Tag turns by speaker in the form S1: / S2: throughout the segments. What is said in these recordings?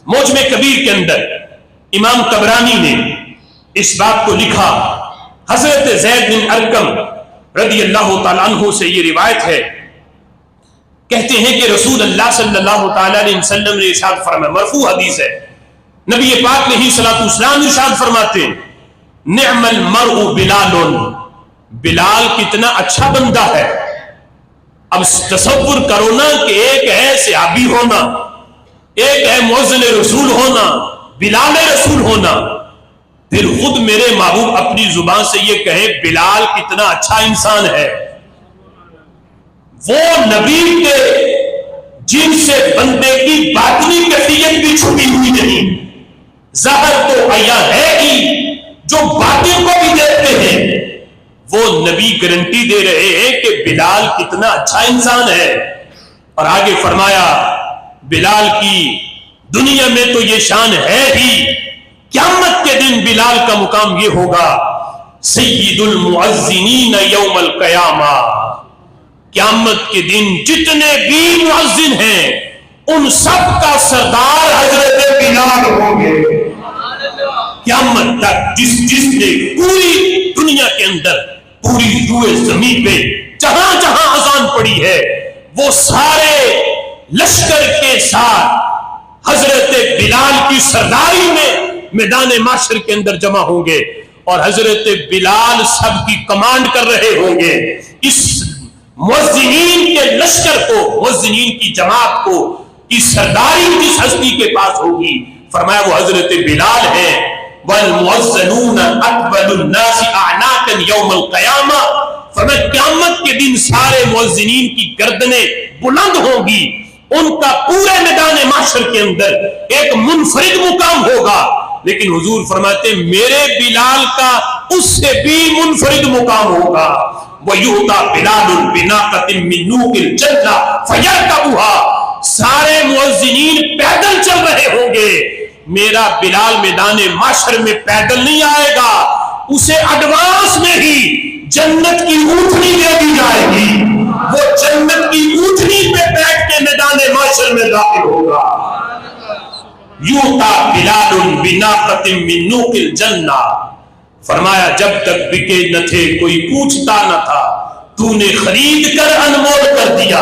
S1: موجم کبیر کے اندر امام طبرانی نے اس بات کو لکھا. حضرت زید بن ارقم رضی اللہ تعالیٰ عنہ سے یہ روایت ہے، کہتے ہیں کہ رسول اللہ صلی اللہ تعالیٰ علیہ وسلم نے ارشاد فرمایا، مرفوع حدیث ہے، نبی پاک علیہ الصلوۃ والسلام ارشاد فرماتے ہیں، نعم المرء بلال، بلال کتنا اچھا بندہ ہے. اب تصور کرو نا کہ ایک ہے صحابی ہونا، ایک ہے مؤذن رسول ہونا، بلال رسول ہونا، پھر خود میرے محبوب اپنی زبان سے یہ کہے بلال کتنا اچھا انسان ہے. وہ نبی کے جن سے بندے کی باطنی کیفیت بھی چھپی ہوئی نہیں، ظاہر تو عیاں ہے ہی، جو باطن کو بھی دیکھتے ہیں وہ نبی گارنٹی دے رہے ہیں کہ بلال کتنا اچھا انسان ہے. اور آگے فرمایا بلال کی دنیا میں تو یہ شان ہے ہی، قیامت کے دن بلال کا مقام یہ ہوگا سید المؤذنین یوم القیامہ. قیامت کے دن جتنے بھی مؤذن ہیں ان سب کا سردار حضرت بلال ہوں گے. قیامت تک جس نے پوری دنیا کے اندر، پوری روئے زمین پہ جہاں جہاں اذان پڑی ہے، وہ سارے لشکر کے ساتھ حضرت بلال کی سرداری میں میدان معاشر کے اندر جمع ہوں گے، اور حضرت بلال سب کی کمانڈ کر رہے ہوں گے. اس مؤذنین کے لشکر کو، مؤذنین کی جماعت کو کی سرداری جس ہستی کے پاس ہوگی، فرمایا وہ حضرت بلال ہے. والمؤذنون اقبل الناس اعناقا یوم القیامہ، فرمایا قیامت کے دن سارے مؤذنین کی گردنیں بلند ہوں گی، ان کا پورے میدان معاشر کے اندر ایک منفرد مقام ہوگا. لیکن حضور فرماتے ہیں میرے بلال کا اس سے بھی منفرد مقام ہوگا. وَيُؤْتَى بِلَالٌ بِنَاقَةٍ مِّن نُوقِ الْجَنَّةِ فَيَرْكَبُهَا، سارے مؤذنین پیدل چل رہے ہوں گے، میرا بلال میدان معاشر میں پیدل نہیں آئے گا، اسے ایڈوانس میں ہی جنت کی اونٹنی دے دی جائے گی، وہ جنت کی اونٹنی پہ بیٹھ کے میدان معاشر میں داخل ہوگا. یوتا بلال بناقۃ من نوق الجنہ، فرمایا جب تک بکے نہ تھے کوئی پوچھتا نہ تھا، تو نے خرید کر انمول کر دیا.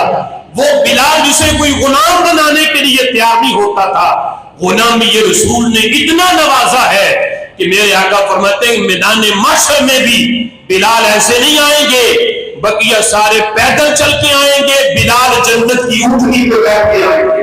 S1: وہ بلال جسے کوئی غلام بنانے کے لیے تیار نہیں ہوتا تھا، غلامی یہ رسول نے اتنا نوازا ہے کہ میرے آقا فرماتے ہیں میدان معاشر میں بھی بلال ایسے نہیں آئیں گے، بقیہ سارے پیدل چل کے آئیں گے، بلال جنت کی اونٹنی پہ بیٹھ کے آئیں گے.